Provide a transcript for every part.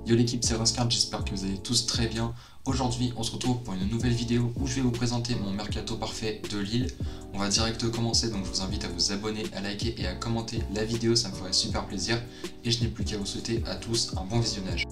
Yo l'équipe, c'est Roscard, j'espère que vous allez tous très bien. Aujourd'hui, on se retrouve pour une nouvelle vidéo où je vais vous présenter mon mercato parfait de Lille. On va direct commencer, donc je vous invite à vous abonner, à liker et à commenter la vidéo, ça me ferait super plaisir. Et je n'ai plus qu'à vous souhaiter à tous un bon visionnage.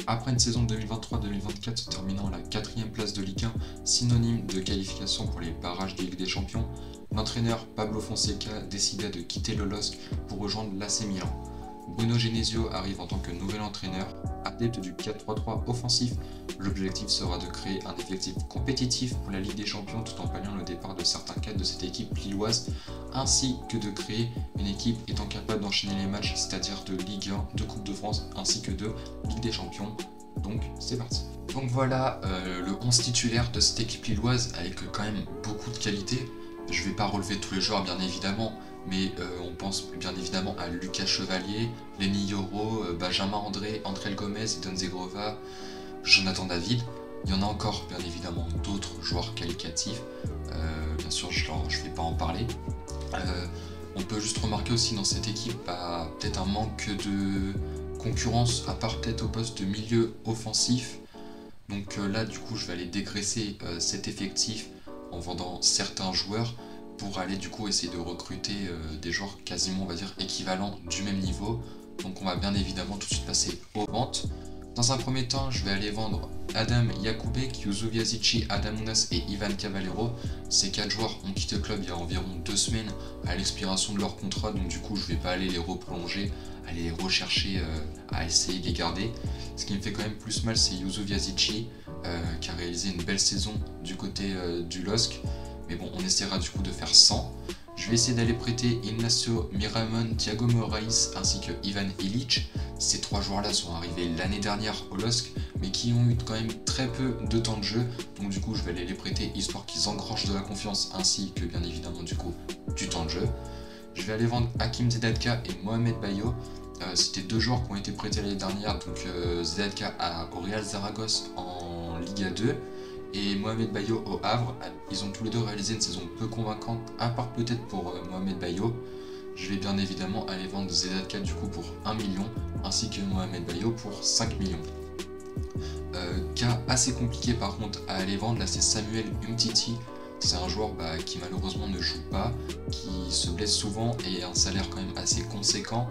Après une saison 2023-2024 se terminant à la 4ème place de Ligue 1, synonyme de qualification pour les barrages de Ligue des Champions, l'entraîneur Pablo Fonseca décida de quitter le LOSC pour rejoindre l'AC Milan. Bruno Genesio arrive en tant que nouvel entraîneur, adepte du 4-3-3 offensif. L'objectif sera de créer un effectif compétitif pour la Ligue des Champions tout en palliant le départ de certains cadres de cette équipe lilloise, ainsi que de créer une équipe étant capable d'enchaîner les matchs, c'est-à-dire de Ligue 1, de Coupe de France, ainsi que de Ligue des Champions. Donc c'est parti. Donc voilà le 11 titulaire de cette équipe lilloise avec quand même beaucoup de qualité. Je ne vais pas relever tous les joueurs bien évidemment, mais on pense bien évidemment à Lucas Chevalier, Lenny Yoro, Benjamin André, André Gomez, Don Zegrova, Jonathan David. Il y en a encore bien évidemment d'autres joueurs qualitatifs, bien sûr je ne vais pas en parler. On peut juste remarquer aussi dans cette équipe peut-être un manque de concurrence, à part peut-être au poste de milieu offensif. Donc là du coup je vais aller dégraisser cet effectif en vendant certains joueurs pour aller du coup essayer de recruter des joueurs quasiment on va dire équivalents du même niveau. Donc on va bien évidemment tout de suite passer aux ventes. Dans un premier temps je vais aller vendre Adam Jakubek, Yuzo Viazici, Adam Ounas et Ivan Cavallero. Ces 4 joueurs ont quitté le club il y a environ 2 semaines à l'expiration de leur contrat, donc du coup je vais pas aller les reprolonger, aller les rechercher à essayer de les garder. Ce qui me fait quand même plus mal c'est Yuzo Viazici qui a réalisé une belle saison du côté du LOSC. Mais bon, on essaiera du coup de faire 100. Je vais essayer d'aller prêter Ignacio Miramon, Thiago Moraes ainsi que Ivan Ilic. Ces 3 joueurs-là sont arrivés l'année dernière au LOSC, mais qui ont eu quand même très peu de temps de jeu. Donc du coup, je vais aller les prêter histoire qu'ils engranchent de la confiance ainsi que bien évidemment du coup du temps de jeu. Je vais aller vendre Hakim Zedatka et Mohamed Bayo. C'était 2 joueurs qui ont été prêtés l'année dernière, donc Zedatka au Real Zaragoza en Liga 2 et Mohamed Bayo au Havre. Ils ont tous les deux réalisé une saison peu convaincante, à part peut-être pour Mohamed Bayo. Je vais bien évidemment aller vendre Zedatka du coup pour 1 million, ainsi que Mohamed Bayo pour 5 millions. Cas assez compliqué par contre à aller vendre, là c'est Samuel Umtiti. C'est un joueur qui malheureusement ne joue pas, qui se blesse souvent et a un salaire quand même assez conséquent.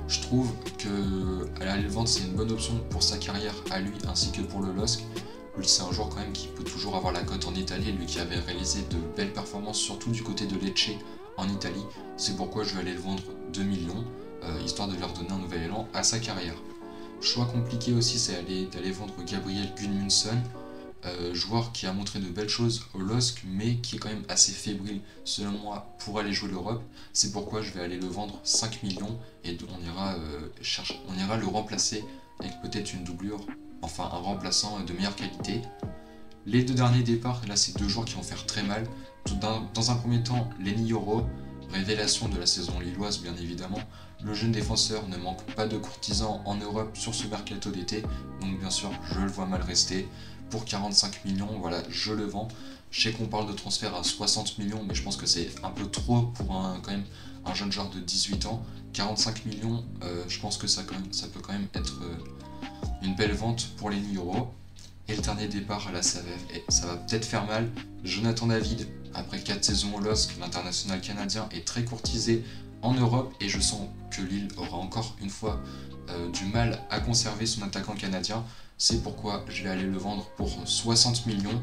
Je trouve que aller le vendre c'est une bonne option pour sa carrière à lui ainsi que pour le LOSC. C'est un joueur quand même qui peut toujours avoir la cote en Italie, lui qui avait réalisé de belles performances surtout du côté de Lecce en Italie. C'est pourquoi je vais aller le vendre 2 millions, histoire de lui redonner un nouvel élan à sa carrière. Choix compliqué aussi c'est d'aller vendre Gabriel Gudmundsson. Joueur qui a montré de belles choses au LOSC mais qui est quand même assez fébrile selon moi pour aller jouer l'Europe. C'est pourquoi je vais aller le vendre 5 millions et on ira le remplacer avec peut-être une doublure, enfin un remplaçant de meilleure qualité. Les 2 derniers départs, là c'est 2 joueurs qui vont faire très mal. Dans un premier temps, Lenny Yoro, révélation de la saison lilloise bien évidemment. Le jeune défenseur ne manque pas de courtisans en Europe sur ce mercato d'été, donc bien sûr je le vois mal rester. Pour 45 millions, voilà, je le vends. Je sais qu'on parle de transfert à 60 millions, mais je pense que c'est un peu trop pour quand même un jeune joueur de 18 ans. 45 millions, je pense que ça peut quand même être une belle vente pour les euros. Et le dernier départ, là, ça va peut-être faire mal. Jonathan David, après 4 saisons au LOSC, l'international canadien est très courtisé en Europe et je sens que Lille aura encore une fois du mal à conserver son attaquant canadien. C'est pourquoi je vais aller le vendre pour 60 millions.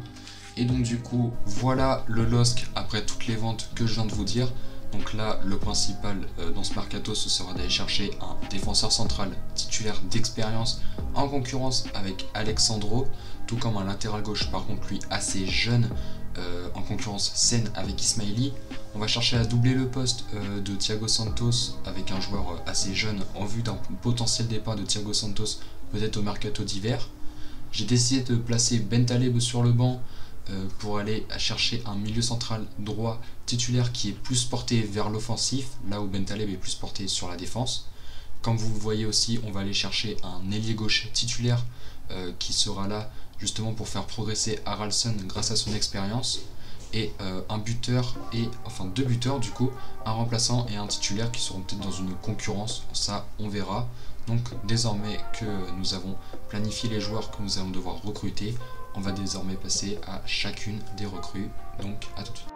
Et donc du coup, voilà le LOSC après toutes les ventes que je viens de vous dire. Donc là, le principal dans ce mercato, ce sera d'aller chercher un défenseur central titulaire d'expérience en concurrence avec Alexandro, tout comme un latéral gauche par contre lui assez jeune, en concurrence saine avec Ismaili. On va chercher à doubler le poste de Thiago Santos avec un joueur assez jeune en vue d'un potentiel départ de Thiago Santos peut-être au mercato d'hiver. J'ai décidé de placer Bentaleb sur le banc pour aller chercher un milieu central droit titulaire qui est plus porté vers l'offensif, là où Bentaleb est plus porté sur la défense. Comme vous le voyez aussi, on va aller chercher un ailier gauche titulaire qui sera là justement pour faire progresser Haraldsson grâce à son expérience. Et un buteur, enfin 2 buteurs du coup, un remplaçant et un titulaire qui seront peut-être dans une concurrence, ça on verra. Donc désormais que nous avons planifié les joueurs que nous allons devoir recruter, on va désormais passer à chacune des recrues. Donc à tout de suite.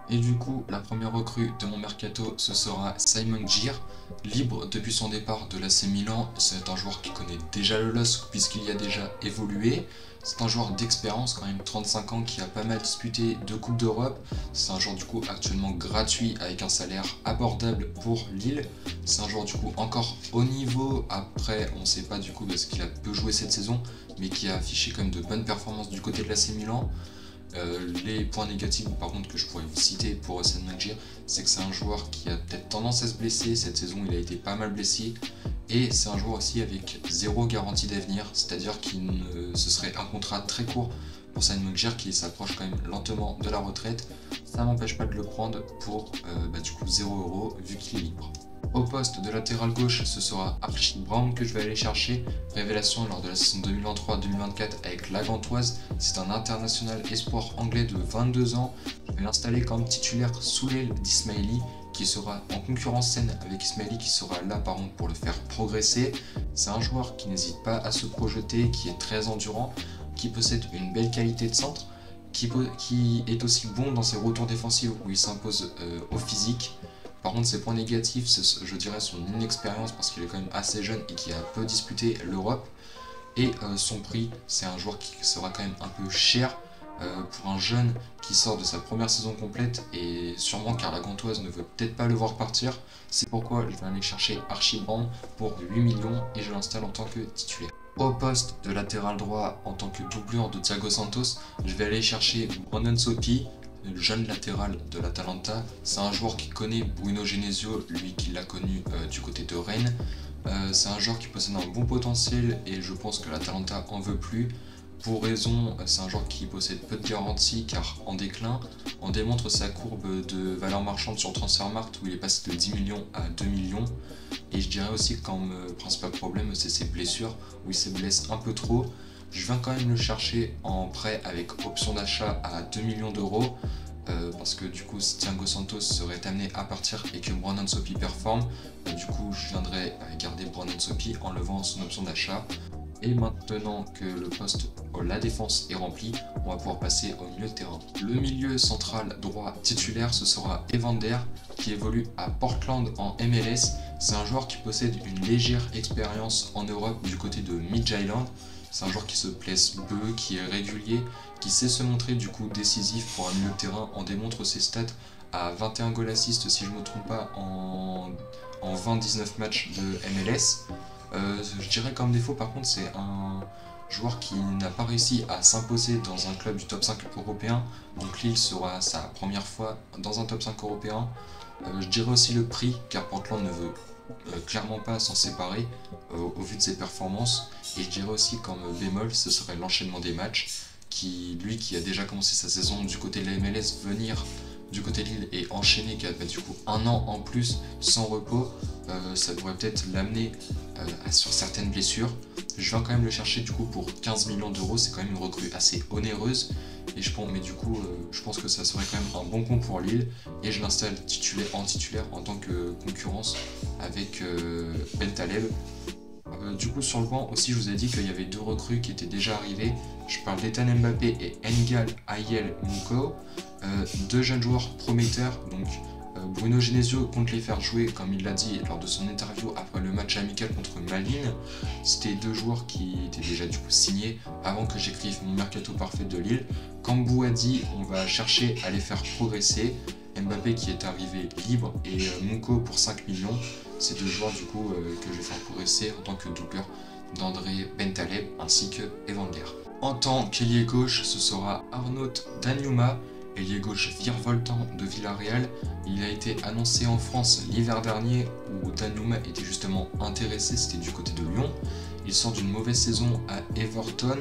Et du coup, la première recrue de mon mercato, ce sera Simon Gir, libre depuis son départ de l'AC Milan. C'est un joueur qui connaît déjà le LOSC puisqu'il y a déjà évolué. C'est un joueur d'expérience, quand même 35 ans, qui a pas mal disputé de Coupes d'Europe. C'est un joueur du coup actuellement gratuit avec un salaire abordable pour Lille. C'est un joueur du coup encore haut niveau. Après, on ne sait pas du coup de ce qu'il a peu joué cette saison, mais qui a affiché quand même de bonnes performances du côté de l'AC Milan. Les points négatifs par contre que je pourrais vous citer pour Simon Gir, c'est que c'est un joueur qui a peut-être tendance à se blesser. Cette saison il a été pas mal blessé, et c'est un joueur aussi avec zéro garantie d'avenir, c'est-à-dire ce serait un contrat très court pour Simon Gir qui s'approche quand même lentement de la retraite. Ça m'empêche pas de le prendre pour du coup 0 € vu qu'il est libre. Au poste de latéral gauche, ce sera Archie Brown que je vais aller chercher. Révélation lors de la saison 2023-2024 avec la Gantoise. C'est un international espoir anglais de 22 ans. Je vais l'installer comme titulaire sous l'aile d'Ismaili, qui sera en concurrence saine avec Ismaili, qui sera là par contre pour le faire progresser. C'est un joueur qui n'hésite pas à se projeter, qui est très endurant, qui possède une belle qualité de centre, qui est aussi bon dans ses retours défensifs où il s'impose au physique. Par contre, ses points négatifs, je dirais son inexpérience parce qu'il est quand même assez jeune et qui a peu disputé l'Europe. Et son prix, c'est un joueur qui sera quand même un peu cher pour un jeune qui sort de sa première saison complète, et sûrement car la Gantoise ne veut peut-être pas le voir partir. C'est pourquoi je vais aller chercher Archie Brown pour 8 millions et je l'installe en tant que titulaire. Au poste de latéral droit, en tant que doublure de Thiago Santos, je vais aller chercher Brandon Sopi, le jeune latéral de l'Atalanta. C'est un joueur qui connaît Bruno Genesio, lui qui l'a connu du côté de Rennes. C'est un joueur qui possède un bon potentiel et je pense que l'Atalanta en veut plus. Pour raison, c'est un joueur qui possède peu de garanties car en déclin. On démontre sa courbe de valeur marchande sur Transfermarkt où il est passé de 10 millions à 2 millions. Et je dirais aussi que le principal problème, c'est ses blessures où il se blesse un peu trop. Je viens quand même le chercher en prêt avec option d'achat à 2 millions d'euros parce que du coup si Thiago Santos serait amené à partir et que Brandon Sopi performe, du coup je viendrais garder Brandon Sopi en levant son option d'achat. Et maintenant que le poste la défense est rempli, on va pouvoir passer au milieu de terrain. Le milieu central droit titulaire, ce sera Evander qui évolue à Portland en MLS. C'est un joueur qui possède une légère expérience en Europe du côté de Midtjylland. C'est un joueur qui se place peu, qui est régulier, qui sait se montrer du coup décisif pour un milieu de terrain. On démontre ses stats à 21 goals assists si je ne me trompe pas en 20-19 matchs de MLS. Je dirais comme défaut par contre c'est un joueur qui n'a pas réussi à s'imposer dans un club du top 5 européen. Donc Lille sera sa première fois dans un top 5 européen. Je dirais aussi le prix car Portland ne veut clairement pas s'en séparer au vu de ses performances. Et je dirais aussi comme bémol, ce serait l'enchaînement des matchs, lui qui a déjà commencé sa saison du côté de la MLS, venir du côté de Lille et enchaîner du coup un an en plus sans repos, ça pourrait peut-être l'amener sur certaines blessures. Je vais quand même le chercher du coup pour 15 millions d'euros, c'est quand même une recrue assez onéreuse. Et je pense que ça serait quand même un bon coup pour Lille et je l'installe en titulaire en tant que concurrence avec Bentaleb. Du coup sur le banc aussi je vous ai dit qu'il y avait deux recrues qui étaient déjà arrivées. Je parle d'Ethan Mbappé et Ngal Ayel Mouko, deux jeunes joueurs prometteurs. Donc Bruno Genesio compte les faire jouer comme il l'a dit lors de son interview après le match amical contre Malines. C'était deux joueurs qui étaient déjà du coup signés avant que j'écrive mon mercato parfait de Lille. Kambou a dit on va chercher à les faire progresser. Mbappé qui est arrivé libre et Mouko pour 5 millions. C'est deux joueurs du coup que je vais faire progresser en tant que doubleur d'André Bentaleb ainsi que Evander. En tant qu'ailier gauche, ce sera Arnaud Danjuma, ailier gauche virevoltant de Villarreal. Il a été annoncé en France l'hiver dernier où Danjuma était justement intéressé, c'était du côté de Lyon. Il sort d'une mauvaise saison à Everton,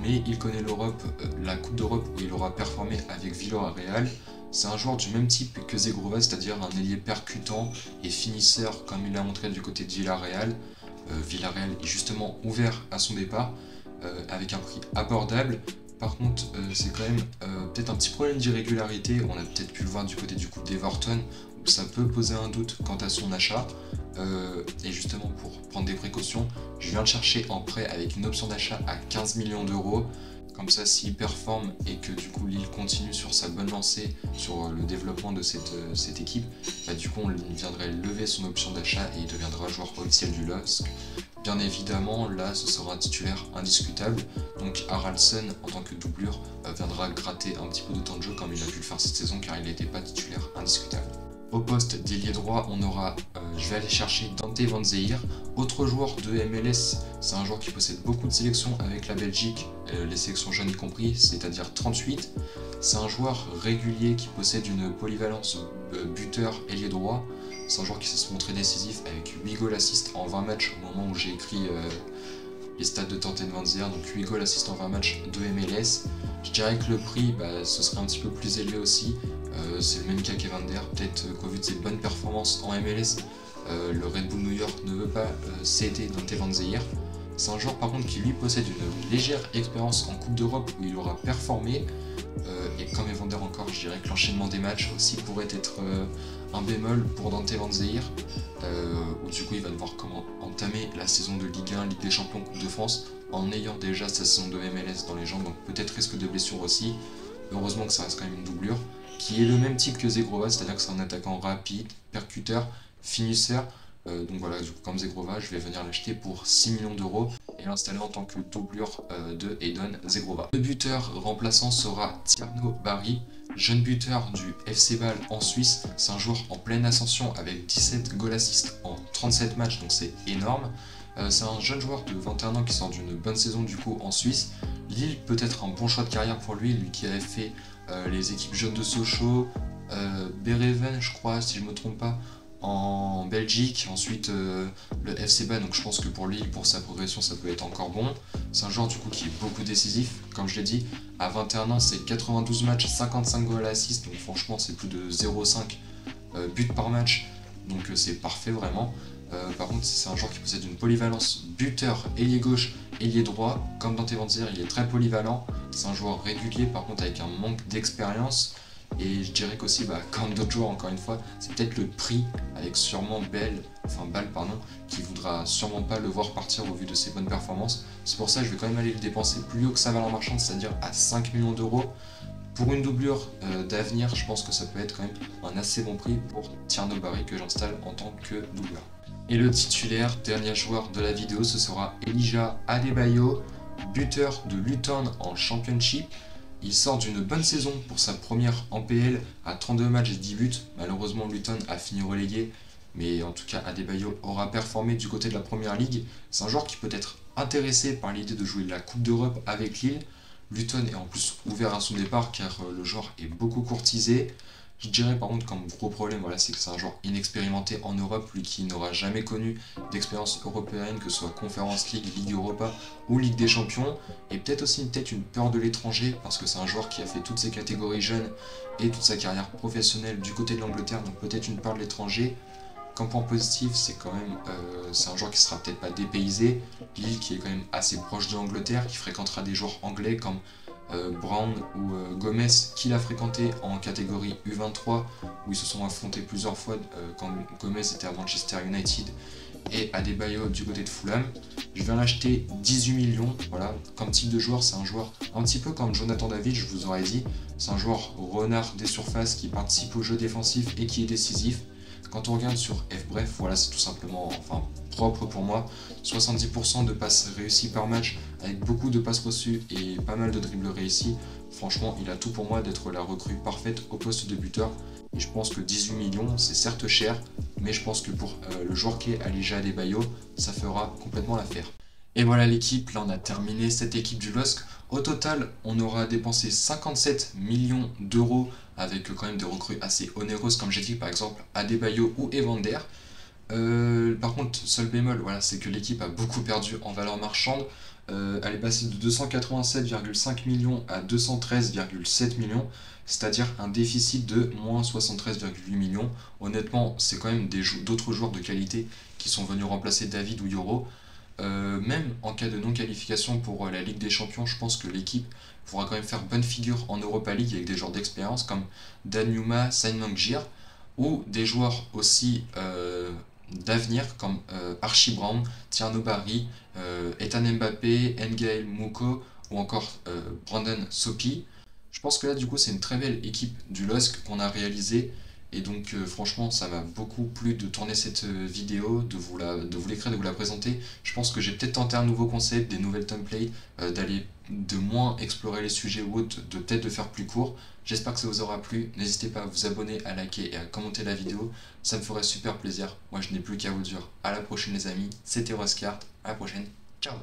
mais il connaît l'Europe, la Coupe d'Europe où il aura performé avec Villarreal. C'est un joueur du même type que Zegrova, c'est-à-dire un ailier percutant et finisseur comme il l'a montré du côté de Villarreal. Villarreal est justement ouvert à son départ avec un prix abordable. Par contre, c'est quand même peut-être un petit problème d'irrégularité. On a peut-être pu le voir du côté du coup d'Everton ça peut poser un doute quant à son achat. Et justement, pour prendre des précautions, je viens de chercher en prêt avec une option d'achat à 15 millions d'euros. Comme ça, s'il performe et que du coup Lille continue sur sa bonne lancée sur le développement de cette équipe, bah, du coup on viendrait lever son option d'achat et il deviendra joueur officiel du LOSC. Bien évidemment, là ce sera un titulaire indiscutable, donc Haraldsson en tant que doublure viendra gratter un petit peu de temps de jeu comme il a pu le faire cette saison car il n'était pas titulaire indiscutable. Au poste d'ailier droit, on aura, je vais aller chercher Dante Van Zeir, autre joueur de MLS. C'est un joueur qui possède beaucoup de sélections avec la Belgique, les sélections jeunes y compris, c'est-à-dire 38. C'est un joueur régulier qui possède une polyvalence buteur ailier droit. C'est un joueur qui sait se montrer décisif avec 8 goals assists en 20 matchs au moment où j'ai écrit les stats de Dante Van Zeir, donc 8 goals assists en 20 matchs de MLS. Je dirais que le prix, ce serait un petit peu plus élevé aussi. C'est le même cas qu'Evander, peut-être qu'au vu de ses bonnes performances en MLS, le Red Bull New York ne veut pas céder Dante Van Zeir. C'est un joueur par contre qui lui possède une légère expérience en Coupe d'Europe où il aura performé. Et comme Evander encore, je dirais que l'enchaînement des matchs aussi pourrait être un bémol pour Dante Van Zeir, où du coup il va devoir entamer la saison de Ligue 1, Ligue des Champions, Coupe de France, en ayant déjà sa saison de MLS dans les jambes, donc peut-être risque de blessure aussi. Heureusement que ça reste quand même une doublure, qui est le même type que Zegrova, c'est-à-dire que c'est un attaquant rapide, percuteur, finisseur. Donc voilà, du coup, comme Zegrova, je vais venir l'acheter pour 6 millions d'euros et l'installer en tant que doublure de Edon Zegrova. Le buteur remplaçant sera Tierno Barry, jeune buteur du FC Bâle en Suisse. C'est un joueur en pleine ascension avec 17 goals assists en 37 matchs, donc c'est énorme. C'est un jeune joueur de 21 ans qui sort d'une bonne saison du coup en Suisse. Lille peut être un bon choix de carrière pour lui, lui qui avait fait les équipes jeunes de Sochaux, Béreven je crois si je me trompe pas, en Belgique, ensuite le FC Bâle, donc je pense que pour lui, pour sa progression, ça peut être encore bon. C'est un joueur du coup qui est beaucoup décisif, comme je l'ai dit, à 21 ans c'est 92 matchs, 55 goals assists, donc franchement c'est plus de 0,5 buts par match, donc c'est parfait vraiment. Par contre c'est un joueur qui possède une polyvalence buteur, ailier gauche, ailier droit, comme Dante Van Zeir il est très polyvalent, c'est un joueur régulier par contre avec un manque d'expérience. Et je dirais qu'aussi, comme d'autres joueurs, encore une fois, c'est peut-être le prix, avec sûrement Bâle, qui voudra sûrement pas le voir partir au vu de ses bonnes performances. C'est pour ça que je vais quand même aller le dépenser plus haut que sa valeur marchande, c'est-à-dire à 5 millions d'euros. Pour une doublure d'avenir, je pense que ça peut être quand même un assez bon prix pour Tierno Barry que j'installe en tant que doubleur. Et le titulaire, dernier joueur de la vidéo, ce sera Elijah Adebayo, buteur de Luton en Championship. Il sort d'une bonne saison pour sa première en PL à 32 matchs et 10 buts. Malheureusement, Luton a fini relégué, mais en tout cas, Adebayo aura performé du côté de la Première Ligue. C'est un joueur qui peut être intéressé par l'idée de jouer la Coupe d'Europe avec Lille. Luton est en plus ouvert à son départ car le joueur est beaucoup courtisé. Je dirais par contre comme gros problème, c'est que c'est un joueur inexpérimenté en Europe, lui qui n'aura jamais connu d'expérience européenne, que ce soit Conference League, Ligue Europa ou Ligue des Champions, et peut-être aussi une peur de l'étranger, parce que c'est un joueur qui a fait toutes ses catégories jeunes et toute sa carrière professionnelle du côté de l'Angleterre, donc peut-être une peur de l'étranger. Comme point positif, c'est quand même c'est un joueur qui sera peut-être pas dépaysé, Lille qui est quand même assez proche de l'Angleterre, qui fréquentera des joueurs anglais comme Brown ou Gomez, qu'il a fréquenté en catégorie U23 où ils se sont affrontés plusieurs fois quand Gomez était à Manchester United et Adebayo du côté de Fulham. Je viens l'acheter 18 millions, comme type de joueur, c'est un joueur un petit peu comme Jonathan David, je vous aurais dit, c'est un joueur renard des surfaces qui participe au jeu défensif et qui est décisif. Quand on regarde sur FBref, c'est tout simplement propre pour moi. 70% de passes réussies par match avec beaucoup de passes reçues et pas mal de dribbles réussis. Franchement, il a tout pour moi d'être la recrue parfaite au poste de buteur. Et je pense que 18 millions, c'est certes cher, mais je pense que pour le joueur qui est Elijah Adebayo, ça fera complètement l'affaire. Et voilà l'équipe, là on a terminé cette équipe du LOSC. Au total, on aura dépensé 57 millions d'euros avec quand même des recrues assez onéreuses, comme j'ai dit, par exemple Adebayo ou Evander. Par contre, seul bémol, c'est que l'équipe a beaucoup perdu en valeur marchande. Elle est passée de 287,5 millions à 213,7 millions, c'est-à-dire un déficit de moins 73,8 millions. Honnêtement, c'est quand même d'autres joueurs de qualité qui sont venus remplacer David ou Yoro. Même en cas de non-qualification pour la Ligue des Champions, je pense que l'équipe pourra quand même faire bonne figure en Europa League avec des joueurs d'expérience comme Dan Yuma, Sain Mangjir. ou des joueurs aussi d'avenir comme Archie Brown, Thierno Barry, Ethan Mbappé, N'Gaël Mouko ou encore Brandon Sopi. Je pense que là du coup c'est une très belle équipe du LOSC qu'on a réalisée et donc franchement ça m'a beaucoup plu de tourner cette vidéo, de vous l'écrire, de vous la présenter. Je pense que j'ai peut-être tenté un nouveau concept, des nouvelles templates, de moins explorer les sujets ou autres, de peut-être de faire plus court. J'espère que ça vous aura plu. N'hésitez pas à vous abonner, à liker et à commenter la vidéo. Ça me ferait super plaisir. Moi je n'ai plus qu'à vous dire à la prochaine les amis. C'était Roscart. À la prochaine. Ciao.